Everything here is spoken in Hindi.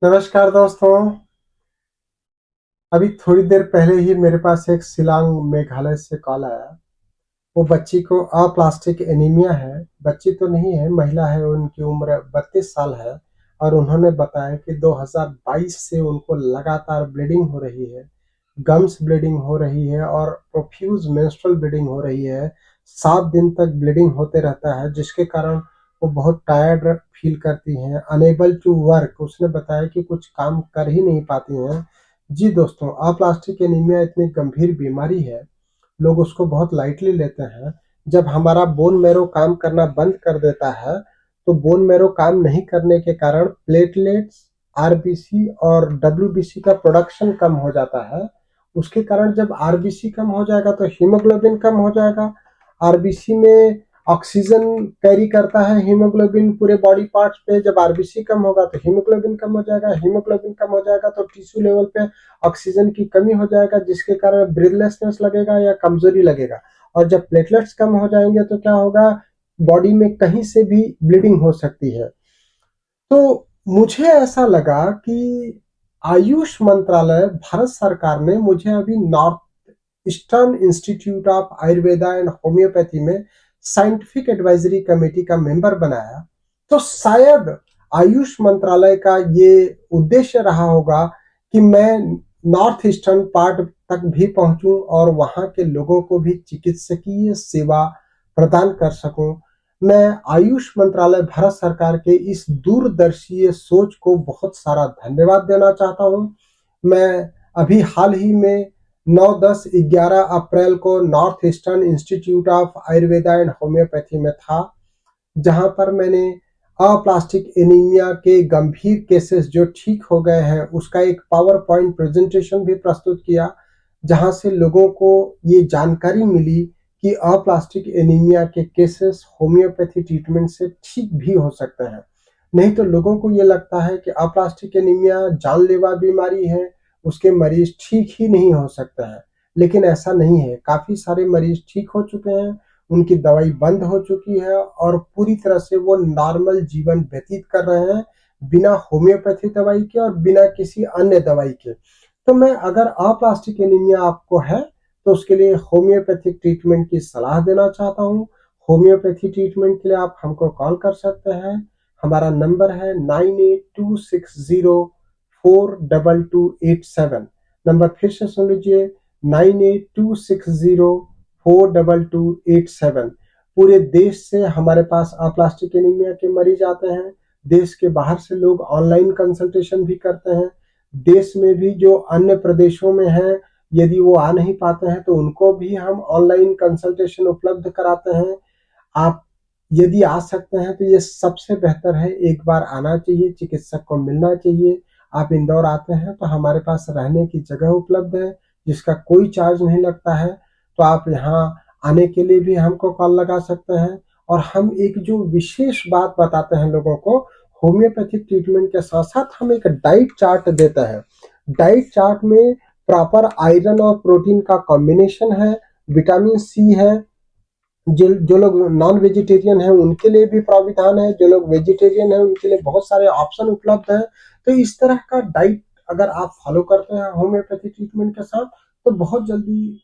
नमस्कार दोस्तों। अभी थोड़ी देर पहले ही मेरे पास एक शिलांग मेघालय से कॉल आया। वो बच्ची को अप्लास्टिक एनीमिया है। बच्ची तो नहीं है, महिला है, उनकी उम्र 32 साल है। और उन्होंने बताया कि 2022 से उनको लगातार ब्लीडिंग हो रही है, गम्स ब्लीडिंग हो रही है और प्रोफ्यूज मेंस्ट्रुअल ब्लीडिंग हो रही है। 7 दिन तक ब्लीडिंग होते रहता है, जिसके कारण वो बहुत टायर्ड फील करती हैं, अनेबल टू वर्क। उसने बताया कि कुछ काम कर ही नहीं पाती हैं। जी दोस्तों, अप्लास्टिक एनीमिया इतनी गंभीर बीमारी है, लोग उसको बहुत लाइटली लेते हैं। जब हमारा बोन मैरो काम करना बंद कर देता है, तो बोन मैरो काम नहीं करने के कारण प्लेटलेट्स, आरबीसी और डब्ल्यूबीसी का प्रोडक्शन कम हो जाता है। उसके कारण जब आरबीसी कम हो जाएगा तो हीमोग्लोबिन कम हो जाएगा। आरबीसी में ऑक्सीजन कैरी करता है हीमोग्लोबिन पूरे बॉडी पार्ट्स पे। जब आरबीसी कम होगा तो हीमोग्लोबिन कम हो जाएगा, हीमोग्लोबिन कम हो जाएगा तो टिश्यू लेवल पे ऑक्सीजन की कमी हो जाएगा, जिसके कारण ब्रीथलेसनेस लगेगा या कमजोरी लगेगा। और जब प्लेटलेट्स कम हो जाएंगे तो क्या होगा, बॉडी में कहीं से भी ब्लीडिंग हो सकती है। तो मुझे ऐसा लगा कि आयुष मंत्रालय, भारत सरकार ने मुझे अभी north eastern institute of Ayurveda and homeopathy में साइंटिफिक एडवाइजरी कमेटी का मेंबर बनाया। तो शायद आयुष मंत्रालय का ये उद्देश्य रहा होगा कि मैं नॉर्थ ईस्टर्न पार्ट तक भी पहुंचूं और वहां के लोगों को भी चिकित्सकीय सेवा प्रदान कर सकूं। मैं आयुष मंत्रालय, भारत सरकार के इस दूरदर्शी सोच को बहुत सारा धन्यवाद देना चाहता हूं। मैं अभी हाल ही में 9, 10, 11 अप्रैल को north eastern institute of Ayurveda and homeopathy में था, जहां पर मैंने अप्लास्टिक एनीमिया के गंभीर केसेस जो ठीक हो गए हैं उसका एक पावर पॉइंट प्रेजेंटेशन भी प्रस्तुत किया, जहां से लोगों को ये जानकारी मिली कि अप्लास्टिक एनीमिया के केसेस होम्योपैथी ट्रीटमेंट से ठीक भी हो सकते हैं। नहीं तो लोगों को ये लगता है कि अप्लास्टिक एनीमिया जानलेवा बीमारी है, उसके मरीज ठीक ही नहीं हो सकते हैं। लेकिन ऐसा नहीं है, काफी सारे मरीज ठीक हो चुके हैं, उनकी दवाई बंद हो चुकी है और पूरी तरह से वो नॉर्मल जीवन व्यतीत कर रहे हैं, बिना होम्योपैथी दवाई के और बिना किसी अन्य दवाई के। तो मैं अगर अप्लास्टिक एनीमिया आपको है तो उसके लिए होम्योपैथिक ट्रीटमेंट की सलाह देना चाहता हूँ। होम्योपैथी ट्रीटमेंट के लिए आप हमको कॉल कर सकते हैं। हमारा नंबर है 9826042287। नंबर फिर से सुन लीजिए, 9826042287। पूरे देश से हमारे पास अप्लास्टिक एनीमिया के मरीज आते हैं। देश के बाहर से लोग ऑनलाइन कंसल्टेशन भी करते हैं। देश में भी जो अन्य प्रदेशों में हैं, यदि वो आ नहीं पाते हैं तो उनको भी हम ऑनलाइन कंसल्टेशन उपलब्ध कराते हैं। आप यदि आ सकते हैं तो ये सबसे बेहतर है, एक बार आना चाहिए, चिकित्सक को मिलना चाहिए। आप इंदौर आते हैं तो हमारे पास रहने की जगह उपलब्ध है, जिसका कोई चार्ज नहीं लगता है। तो आप यहाँ आने के लिए भी हमको कॉल लगा सकते हैं। और हम एक जो विशेष बात बताते हैं लोगों को, होम्योपैथिक ट्रीटमेंट के साथ साथ हम एक डाइट चार्ट देते हैं। डाइट चार्ट में प्रॉपर आयरन और प्रोटीन का कॉम्बिनेशन है, विटामिन सी है। जो लोग नॉन वेजिटेरियन हैं उनके लिए भी प्राविधान है, जो लोग वेजिटेरियन हैं उनके लिए बहुत सारे ऑप्शन उपलब्ध हैं। तो इस तरह का डाइट अगर आप फॉलो करते हैं होम्योपैथी ट्रीटमेंट के साथ, तो बहुत जल्दी